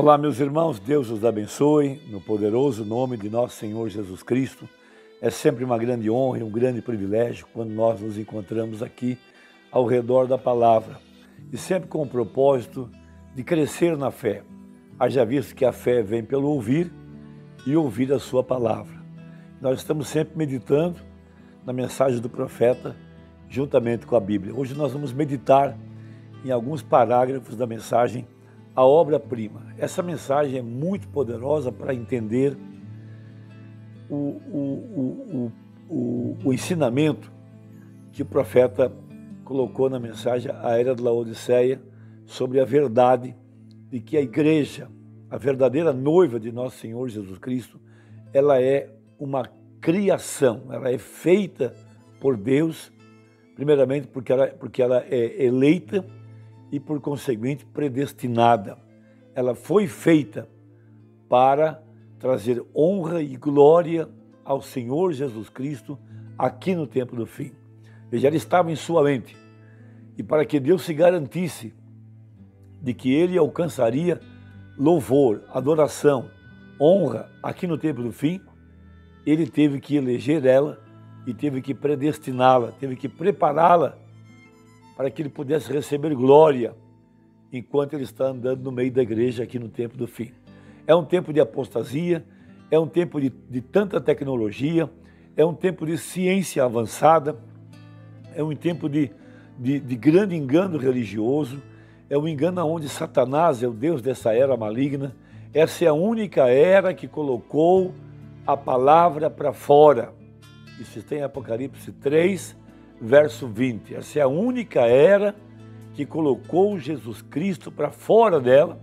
Olá, meus irmãos, Deus os abençoe, no poderoso nome de nosso Senhor Jesus Cristo. É sempre uma grande honra e um grande privilégio quando nós nos encontramos aqui ao redor da palavra, e sempre com o propósito de crescer na fé. Haja visto que a fé vem pelo ouvir e ouvir a sua palavra. Nós estamos sempre meditando na mensagem do profeta, juntamente com a Bíblia. Hoje nós vamos meditar em alguns parágrafos da mensagem A Obra-Prima. Essa mensagem é muito poderosa para entender o ensinamento que o profeta colocou na mensagem A Era de Laodiceia sobre a verdade de que a igreja, a verdadeira noiva de nosso Senhor Jesus Cristo, ela é uma criação, ela é feita por Deus, primeiramente porque ela é eleita e, por conseguinte, predestinada. Ela foi feita para trazer honra e glória ao Senhor Jesus Cristo aqui no tempo do fim. Veja, ela estava em sua mente. E para que Deus se garantisse de que ele alcançaria louvor, adoração, honra aqui no tempo do fim, ele teve que eleger ela e teve que predestiná-la, teve que prepará-la para que ele pudesse receber glória enquanto ele está andando no meio da igreja aqui no tempo do fim. É um tempo de apostasia, é um tempo de tanta tecnologia, é um tempo de ciência avançada, é um tempo de grande engano religioso, é um engano onde Satanás é o Deus dessa era maligna. Essa é a única era que colocou a palavra para fora. Isso está em Apocalipse 3, verso 20. Essa é a única era que colocou Jesus Cristo para fora dela.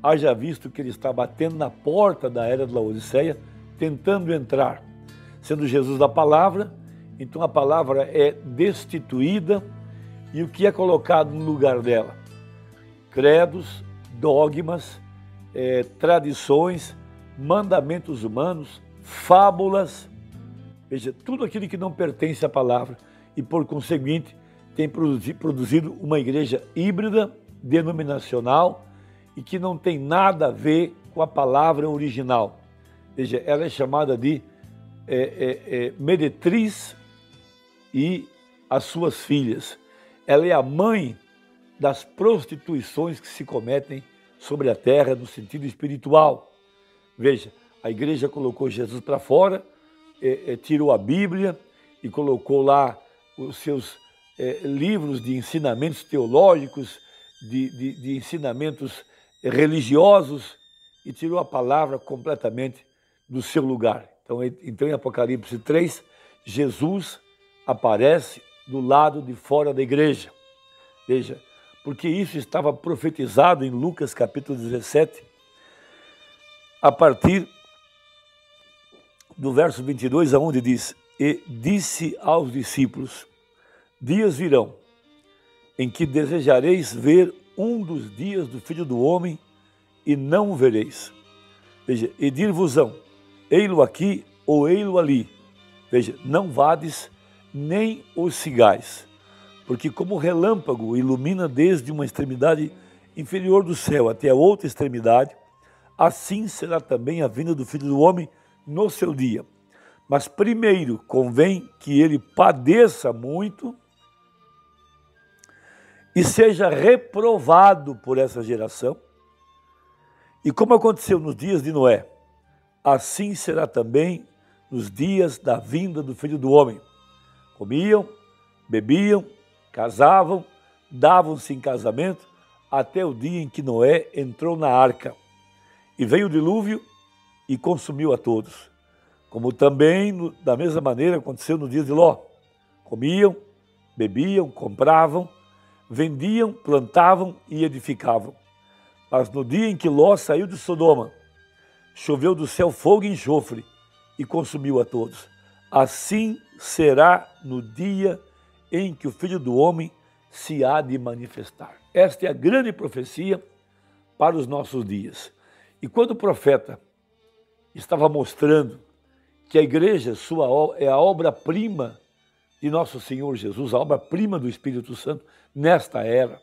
Haja visto que ele está batendo na porta da era de Laodiceia, tentando entrar. Sendo Jesus da palavra, então a palavra é destituída, e o que é colocado no lugar dela? Credos, dogmas, tradições, mandamentos humanos, fábulas. Veja, tudo aquilo que não pertence à palavra e, por conseguinte, tem produzido uma igreja híbrida, denominacional e que não tem nada a ver com a palavra original. Veja, ela é chamada de meretriz e as suas filhas. Ela é a mãe das prostituições que se cometem sobre a terra no sentido espiritual. Veja, a igreja colocou Jesus para fora, tirou a Bíblia e colocou lá os seus livros de ensinamentos teológicos, de ensinamentos religiosos, e tirou a palavra completamente do seu lugar. Então, em Apocalipse 3, Jesus aparece do lado de fora da igreja. Veja, porque isso estava profetizado em Lucas capítulo 17, a partir do verso 22, aonde diz: E disse aos discípulos: Dias virão em que desejareis ver um dos dias do Filho do Homem e não o vereis. Veja, e dir-vos-ão: ei-lo aqui ou ei-lo ali. Veja, não vades nem os sigais, porque como o relâmpago ilumina desde uma extremidade inferior do céu até a outra extremidade, assim será também a vinda do Filho do Homem no seu dia. Mas primeiro convém que ele padeça muito e seja reprovado por essa geração. E como aconteceu nos dias de Noé, assim será também nos dias da vinda do Filho do Homem. Comiam, bebiam, casavam, davam-se em casamento, até o dia em que Noé entrou na arca. E veio o dilúvio e consumiu a todos. Como também, da mesma maneira, aconteceu no dia de Ló. Comiam, bebiam, compravam, vendiam, plantavam e edificavam. Mas no dia em que Ló saiu de Sodoma, choveu do céu fogo e enxofre e consumiu a todos. Assim será no dia em que o Filho do Homem se há de manifestar. Esta é a grande profecia para os nossos dias. E quando o profeta estava mostrando que a igreja é a obra-prima de nosso Senhor Jesus, a obra-prima do Espírito Santo nesta era,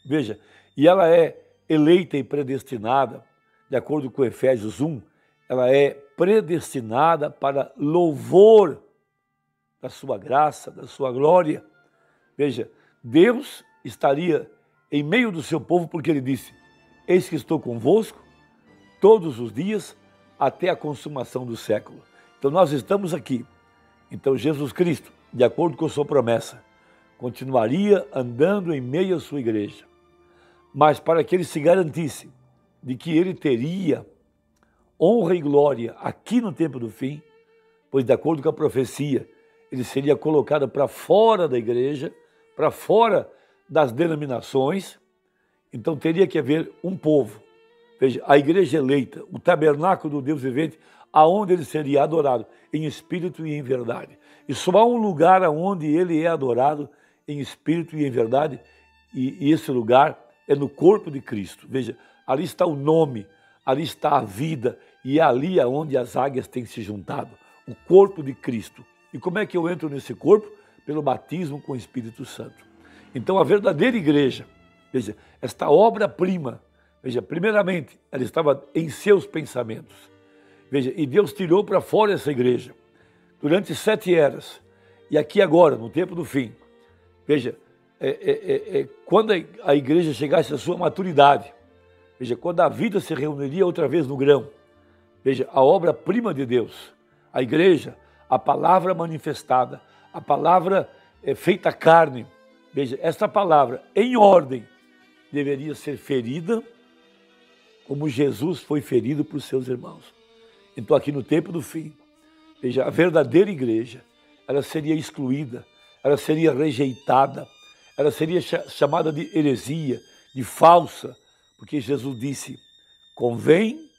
veja, e ela é eleita e predestinada, de acordo com Efésios 1, ela é predestinada para louvor da sua graça, da sua glória. Veja, Deus estaria em meio do seu povo porque ele disse: eis que estou convosco todos os dias até a consumação do século. Então nós estamos aqui. Então Jesus Cristo, de acordo com a sua promessa, continuaria andando em meio à sua igreja. Mas para que ele se garantisse de que ele teria honra e glória aqui no tempo do fim, pois de acordo com a profecia, ele seria colocado para fora da igreja, para fora das denominações, então teria que haver um povo. Veja, a igreja eleita, o tabernáculo do Deus vivente, aonde ele seria adorado, em espírito e em verdade. E só há um lugar onde ele é adorado em espírito e em verdade, e esse lugar é no corpo de Cristo. Veja, ali está o nome, ali está a vida, e é ali onde as águias têm se juntado, o corpo de Cristo. E como é que eu entro nesse corpo? Pelo batismo com o Espírito Santo. Então a verdadeira igreja, veja, esta obra-prima, veja, primeiramente, ela estava em seus pensamentos. Veja, e Deus tirou para fora essa igreja durante 7 eras. E aqui agora, no tempo do fim, veja, quando a igreja chegasse à sua maturidade, veja, quando a vida se reuniria outra vez no grão, veja, a obra-prima de Deus, a igreja, a palavra manifestada, a palavra feita carne, veja, esta palavra em ordem deveria ser ferida como Jesus foi ferido por seus irmãos. Então aqui no tempo do fim, veja, a verdadeira igreja, ela seria excluída, ela seria rejeitada, ela seria chamada de heresia, de falsa, porque Jesus disse: convém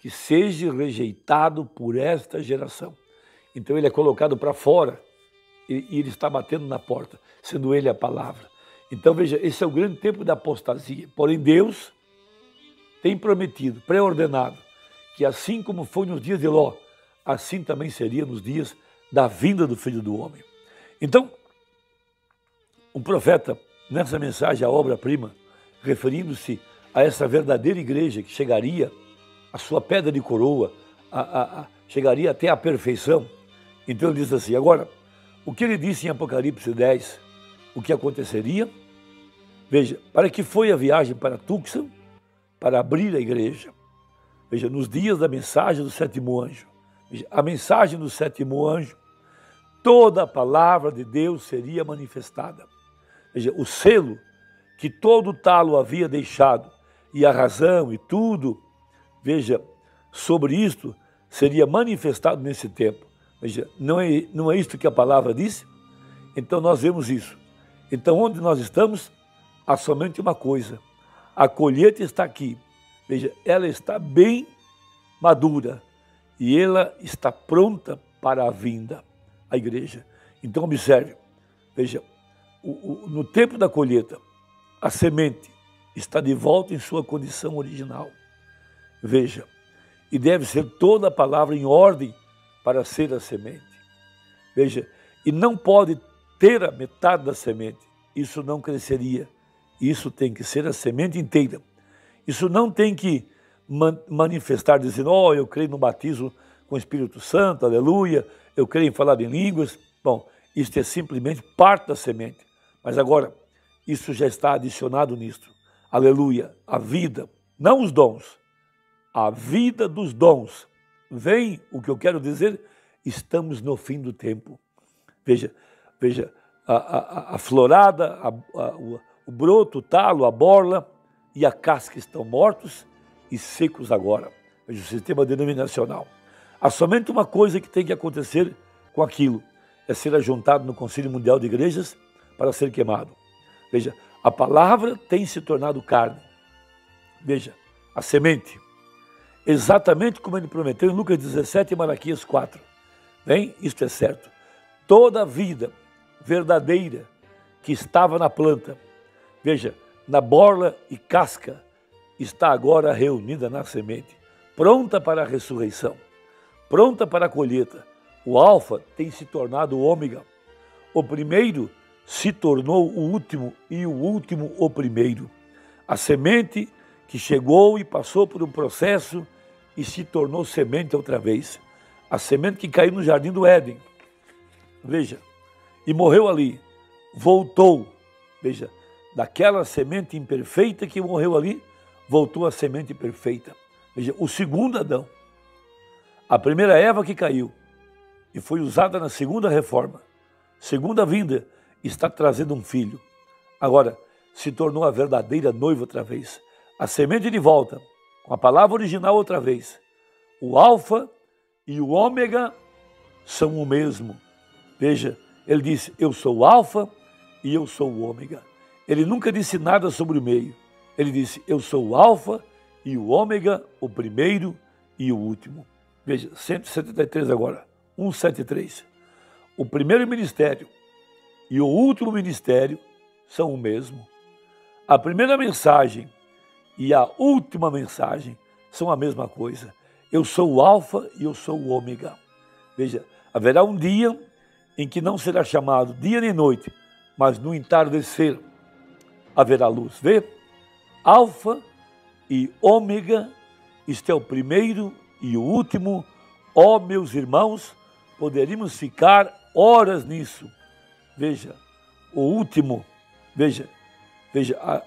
que seja rejeitado por esta geração. Então ele é colocado para fora e ele está batendo na porta, sendo ele a palavra. Então veja, esse é o grande tempo da apostasia. Porém Deus tem prometido, pré-ordenado, que assim como foi nos dias de Ló, assim também seria nos dias da vinda do Filho do Homem. Então, o profeta, nessa mensagem, a obra-prima, referindo-se a essa verdadeira igreja que chegaria à sua pedra de coroa, chegaria até a perfeição. Então ele diz assim, agora, o que ele disse em Apocalipse 10, o que aconteceria? Veja, para que foi a viagem para Tucson? Para abrir a igreja. Veja, nos dias da mensagem do sétimo anjo, veja, a mensagem do sétimo anjo, toda a palavra de Deus seria manifestada. Veja, o selo que todo talo havia deixado, e a razão e tudo, veja, sobre isto seria manifestado nesse tempo. Veja, não é isto que a palavra disse? Então nós vemos isso. Então onde nós estamos? Há somente uma coisa. A colheita está aqui. Veja, ela está bem madura e ela está pronta para a vinda, a igreja. Então observe, veja, no tempo da colheita, a semente está de volta em sua condição original. Veja, e deve ser toda a palavra em ordem para ser a semente. Veja, e não pode ter a metade da semente, isso não cresceria. Isso tem que ser a semente inteira. Isso não tem que manifestar dizendo, eu creio no batismo com o Espírito Santo, aleluia, eu creio em falar em línguas. Bom, isso é simplesmente parte da semente. Mas agora, isso já está adicionado nisto. Aleluia, a vida, não os dons, a vida dos dons. Vem o que eu quero dizer, estamos no fim do tempo. Veja, a florada, o broto, o talo, a borla e a casca estão mortos e secos agora. Veja, o sistema denominacional. Há somente uma coisa que tem que acontecer com aquilo, é ser ajuntado no Concílio Mundial de Igrejas para ser queimado. Veja, a palavra tem se tornado carne. Veja, a semente, exatamente como ele prometeu em Lucas 17 e Malaquias 4. Bem, isto é certo. Toda a vida verdadeira que estava na planta, veja, na borla e casca, está agora reunida na semente, pronta para a ressurreição, pronta para a colheita. O alfa tem se tornado o ômega. O primeiro se tornou o último e o último o primeiro. A semente que chegou e passou por um processo e se tornou semente outra vez. A semente que caiu no jardim do Éden, veja, e morreu ali, voltou, veja, daquela semente imperfeita que morreu ali, voltou a semente perfeita. Veja, o segundo Adão, a primeira Eva que caiu e foi usada na segunda reforma, segunda vinda, está trazendo um filho. Agora, se tornou a verdadeira noiva outra vez. A semente de volta, com a palavra original outra vez. O alfa e o ômega são o mesmo. Veja, ele disse, eu sou o alfa e eu sou o ômega. Ele nunca disse nada sobre o meio. Ele disse, eu sou o alfa e o ômega, o primeiro e o último. Veja, 173 agora, 173. O primeiro ministério e o último ministério são o mesmo. A primeira mensagem e a última mensagem são a mesma coisa. Eu sou o alfa e eu sou o ômega. Veja, haverá um dia em que não será chamado dia nem noite, mas no entardecer haverá luz. Vê? Alfa e ômega, isto é o primeiro e o último. Ó, meus irmãos, poderíamos ficar horas nisso. Veja, o último, veja,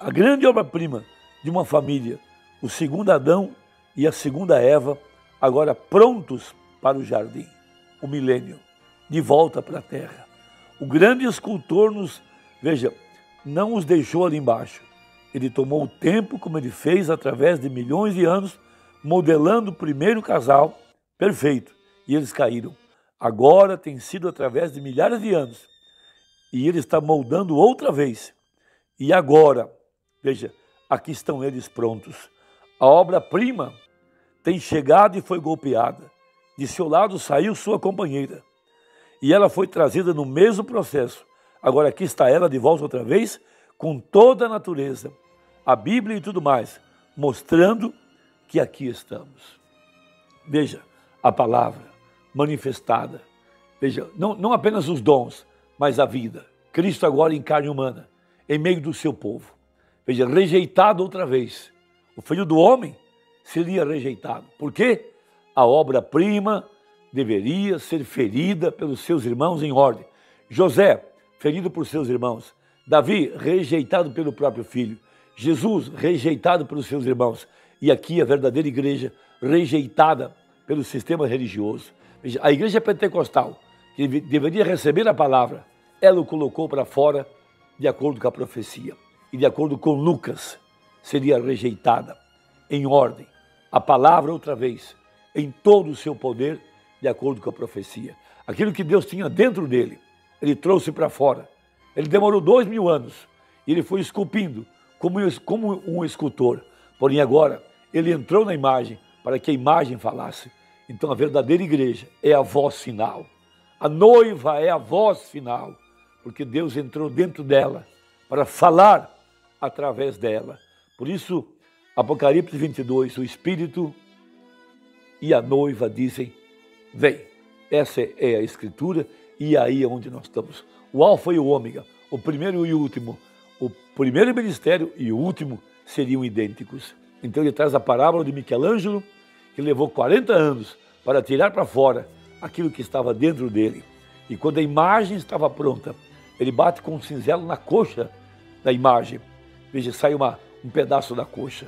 a grande obra-prima de uma família, o segundo Adão e a segunda Eva, agora prontos para o jardim, o milênio, de volta para a terra. O grande escultor veja, não os deixou ali embaixo. Ele tomou o tempo, como ele fez através de milhões de anos, modelando o primeiro casal perfeito, e eles caíram. Agora tem sido através de milhares de anos, e ele está moldando outra vez. E agora, veja, aqui estão eles prontos. A obra-prima tem chegado e foi golpeada. De seu lado saiu sua companheira. E ela foi trazida no mesmo processo. Agora aqui está ela de volta outra vez, com toda a natureza, a Bíblia e tudo mais, mostrando que aqui estamos. Veja, a palavra manifestada. Veja, não apenas os dons, mas a vida. Cristo agora em carne humana, em meio do seu povo. Veja, rejeitado outra vez. O Filho do Homem seria rejeitado. Por quê? A obra-prima deveria ser ferida pelos seus irmãos em ordem. José, ferido por seus irmãos. Davi, rejeitado pelo próprio filho. Jesus, rejeitado pelos seus irmãos. E aqui a verdadeira igreja, rejeitada pelo sistema religioso. Veja, a igreja pentecostal, que deveria receber a palavra, ela o colocou para fora de acordo com a profecia. E de acordo com Lucas, seria rejeitada em ordem. A palavra outra vez, em todo o seu poder, de acordo com a profecia. Aquilo que Deus tinha dentro dele, ele trouxe para fora. Ele demorou 2000 anos e ele foi esculpindo como um escultor. Porém agora, ele entrou na imagem para que a imagem falasse. Então a verdadeira igreja é a voz final. A noiva é a voz final, porque Deus entrou dentro dela para falar através dela. Por isso, Apocalipse 22, o Espírito e a noiva dizem, vem. Essa é a Escritura e aí é onde nós estamos. O alfa e o ômega, o primeiro e o último, o primeiro ministério e o último seriam idênticos. Então ele traz a parábola de Michelangelo, que levou 40 anos para tirar para fora aquilo que estava dentro dele. E quando a imagem estava pronta, ele bate com um cinzelo na coxa da imagem. Veja, sai um pedaço da coxa.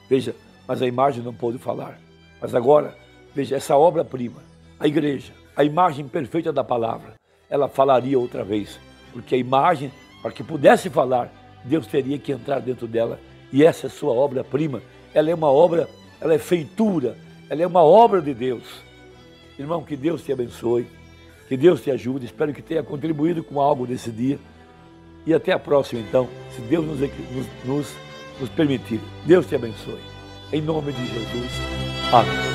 Veja, mas a imagem não pôde falar. Mas agora, veja, essa obra-prima, a igreja, a imagem perfeita da palavra, ela falaria outra vez. Porque a imagem, para que pudesse falar, Deus teria que entrar dentro dela. E essa é a sua obra-prima. Ela é uma obra, ela é feitura, ela é uma obra de Deus. Irmão, que Deus te abençoe, que Deus te ajude. Espero que tenha contribuído com algo nesse dia. E até a próxima, então, se Deus nos permitir. Deus te abençoe. Em nome de Jesus. Amém.